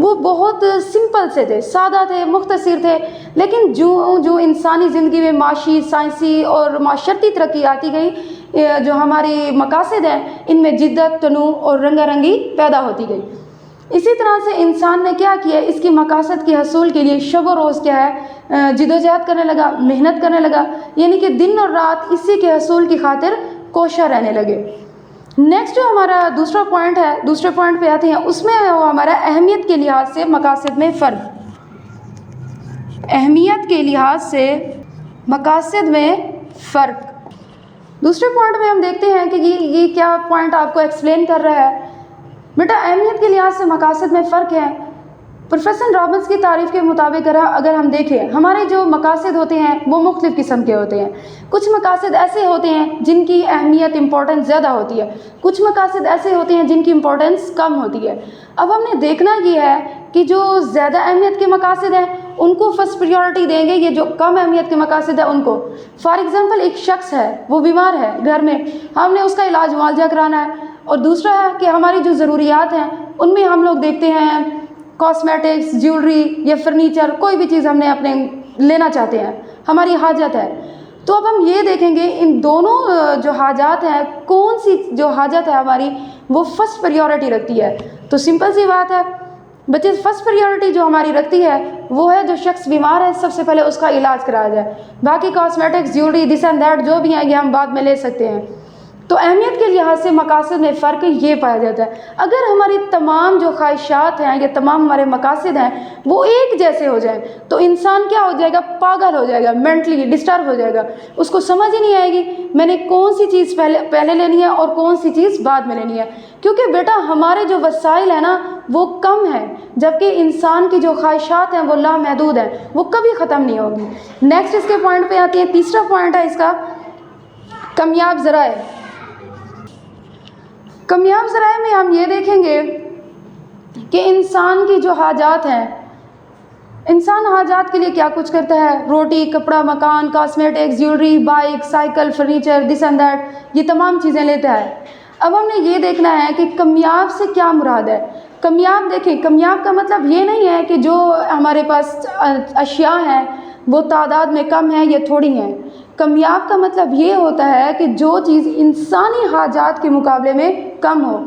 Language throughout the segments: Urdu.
وہ بہت سمپل سے تھے، سادہ تھے، مختصر تھے، لیکن جو انسانی زندگی میں معاشی، سائنسی اور معاشرتی ترقی آتی گئی، جو ہماری مقاصد ہیں ان میں جدت، تنوع اور رنگا رنگی پیدا ہوتی گئی۔ اسی طرح سے انسان نے کیا کیا، اس کی مقاصد کے حصول کے لیے شب و روز کیا ہے، جدوجہد کرنے لگا، محنت کرنے لگا، یعنی کہ دن اور رات اسی کے حصول کی خاطر کوشاں رہنے لگے۔ نیکسٹ جو ہمارا دوسرا پوائنٹ ہے، دوسرے پوائنٹ پہ آتے ہیں، اس میں وہ ہمارا اہمیت کے لحاظ سے مقاصد میں فرق، اہمیت کے لحاظ سے مقاصد میں فرق۔ دوسرے پوائنٹ میں ہم دیکھتے ہیں کہ یہ کیا پوائنٹ آپ کو ایکسپلین کر رہا ہے۔ بیٹا اہمیت کے لحاظ سے مقاصد میں فرق ہے۔ پروفیسر رابنس کی تعریف کے مطابق اگر ہم دیکھیں، ہمارے جو مقاصد ہوتے ہیں وہ مختلف قسم کے ہوتے ہیں۔ کچھ مقاصد ایسے ہوتے ہیں جن کی اہمیت، امپورٹنس زیادہ ہوتی ہے، کچھ مقاصد ایسے ہوتے ہیں جن کی امپورٹنس کم ہوتی ہے۔ اب ہم نے دیکھنا یہ ہے کہ جو زیادہ اہمیت کے مقاصد ہیں ان کو فرسٹ پریورٹی دیں گے، یہ جو کم اہمیت کے مقاصد ہیں ان کو۔ فار ایگزامپل ایک شخص ہے، وہ بیمار ہے گھر میں، ہم نے اس کا علاج معالجہ کرانا ہے، اور دوسرا ہے کہ ہماری جو ضروریات ہیں ان میں ہم لوگ دیکھتے ہیں کاسمیٹکس، جیولری یا فرنیچر، کوئی بھی چیز ہم نے اپنے لینا چاہتے ہیں، ہماری حاجت ہے۔ تو اب ہم یہ دیکھیں گے ان دونوں جو حاجات ہیں، کون سی جو حاجت ہے ہماری وہ فرسٹ پریورٹی رکھتی ہے۔ تو سمپل سی بات ہے بچے، فرسٹ پریورٹی جو ہماری رکھتی ہے وہ ہے جو شخص بیمار ہے سب سے پہلے اس کا علاج کرایا جائے، باقی cosmetics, jewellery, this and that جو بھی ہیں یہ ہم بعد میں لے سکتے ہیں۔ تو اہمیت کے لحاظ سے مقاصد میں فرق یہ پایا جاتا ہے۔ اگر ہماری تمام جو خواہشات ہیں یا تمام ہمارے مقاصد ہیں وہ ایک جیسے ہو جائیں تو انسان کیا ہو جائے گا، پاگل ہو جائے گا، مینٹلی ڈسٹرب ہو جائے گا، اس کو سمجھ ہی نہیں آئے گی میں نے کون سی چیز پہلے لینی ہے اور کون سی چیز بعد میں لینی ہے، کیونکہ بیٹا ہمارے جو وسائل ہیں نا وہ کم ہیں، جبکہ انسان کی جو خواہشات ہیں وہ لامحدود ہیں، وہ کبھی ختم نہیں ہوگی۔ نیکسٹ اس کے پوائنٹ پہ آتی ہے، تیسرا پوائنٹ ہے اس کا کامیاب ذرائع۔ کامیاب ذرائع میں ہم یہ دیکھیں گے کہ انسان کی جو حاجات ہیں، انسان حاجات کے لیے کیا کچھ کرتا ہے، روٹی، کپڑا، مکان، cosmetics, jewellery, bike, cycle, furniture, this and that, یہ تمام چیزیں لیتا ہے۔ اب ہم نے یہ دیکھنا ہے کہ کامیاب سے کیا مراد ہے۔ کامیاب دیکھیں، کامیاب کا مطلب یہ نہیں ہے کہ جو ہمارے پاس اشیاء ہیں وہ تعداد میں کم ہیں یا تھوڑی ہیں۔ کامیاب کا مطلب یہ ہوتا ہے کہ جو چیز انسانی حاجات کے مقابلے میں کم ہو،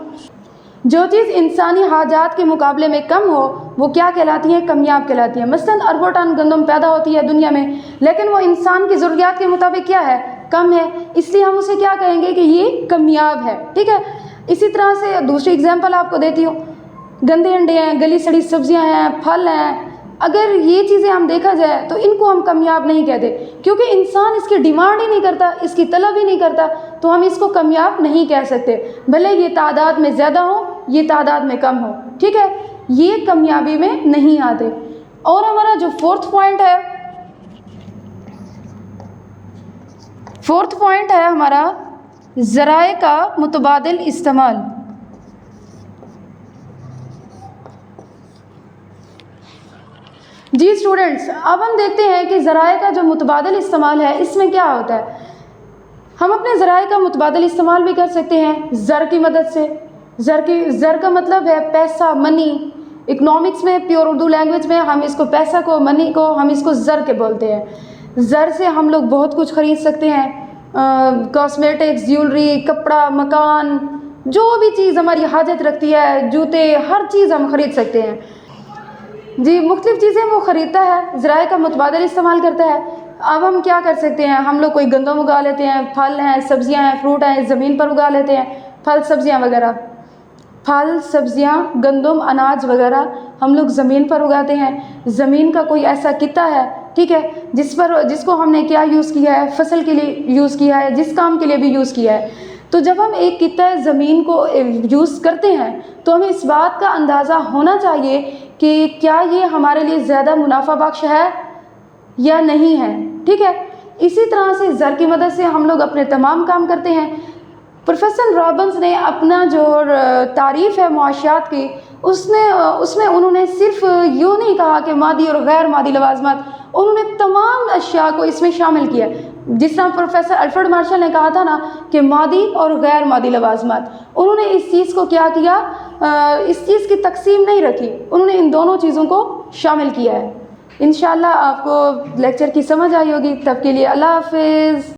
جو چیز انسانی حاجات کے مقابلے میں کم ہو وہ کیا کہلاتی ہیں، کامیاب کہلاتی ہیں۔ مثلاً اربوں ٹن گندم پیدا ہوتی ہے دنیا میں، لیکن وہ انسان کی ضروریات کے مطابق کیا ہے، کم ہے، اس لیے ہم اسے کیا کہیں گے کہ یہ کامیاب ہے، ٹھیک ہے۔ اسی طرح سے دوسری اگزامپل آپ کو دیتی ہوں، گندے انڈے ہیں، گلی سڑی سبزیاں ہیں، پھل ہیں، اگر یہ چیزیں ہم دیکھا جائے تو ان کو ہم کامیاب نہیں کہتے، کیونکہ انسان اس کی ڈیمانڈ ہی نہیں کرتا، اس کی طلب ہی نہیں کرتا، تو ہم اس کو کامیاب نہیں کہہ سکتے، بھلے یہ تعداد میں زیادہ ہو یہ تعداد میں کم ہو، ٹھیک ہے، یہ کامیابی میں نہیں آتے۔ اور ہمارا جو فورتھ پوائنٹ ہے ہمارا ذرائع کا متبادل استعمال۔ جی اسٹوڈنٹس، اب ہم دیکھتے ہیں کہ ذرائع کا جو متبادل استعمال ہے اس میں کیا ہوتا ہے۔ ہم اپنے ذرائع کا متبادل استعمال بھی کر سکتے ہیں زر کی مدد سے۔ زر کا مطلب ہے پیسہ، منی۔ اکنامکس میں، پیور اردو لینگویج میں ہم اس کو پیسہ کو، منی کو ہم اس کو زر کے بولتے ہیں۔ زر سے ہم لوگ بہت کچھ خرید سکتے ہیں، کاسمیٹکس، جیولری، کپڑا، مکان، جو بھی چیز ہماری حاجت رکھتی ہے، جوتے، ہر چیز ہم خرید سکتے ہیں۔ جی مختلف چیزیں وہ خریدتا ہے، ذرائع کا متبادل استعمال کرتا ہے۔ اب ہم کیا کر سکتے ہیں، ہم لوگ کوئی گندم اگا لیتے ہیں، پھل ہیں، سبزیاں ہیں، فروٹ ہیں، زمین پر اگا لیتے ہیں، پھل سبزیاں وغیرہ، پھل سبزیاں، گندم، اناج وغیرہ ہم لوگ زمین پر اگاتے ہیں۔ زمین کا کوئی ایسا خطہ ہے، ٹھیک ہے، جس کو ہم نے کیا یوز کیا ہے، فصل کے لیے یوز کیا ہے، جس کام کے لیے بھی یوز کیا ہے۔ تو جب ہم ایک خطہ زمین کو یوز کرتے ہیں تو ہمیں اس بات کا اندازہ ہونا چاہیے کہ کیا یہ ہمارے لیے زیادہ منافع بخش ہے یا نہیں ہے، ٹھیک ہے۔ اسی طرح سے زر کی مدد سے ہم لوگ اپنے تمام کام کرتے ہیں۔ پروفیسر رابنس نے اپنا جو تعریف ہے معاشیات کی، اس میں انہوں نے صرف یوں نہیں کہا کہ مادی اور غیر مادی لوازمات، انہوں نے تمام اشیاء کو اس میں شامل کیا۔ جس طرح پروفیسر الفریڈ مارشل نے کہا تھا نا کہ مادی اور غیر مادی لوازمات، انہوں نے اس چیز کو کیا اس چیز کی تقسیم نہیں رکھی، انہوں نے ان دونوں چیزوں کو شامل کیا ہے۔ انشاءاللہ آپ کو لیکچر کی سمجھ آئی ہوگی، تب کے لیے اللہ حافظ۔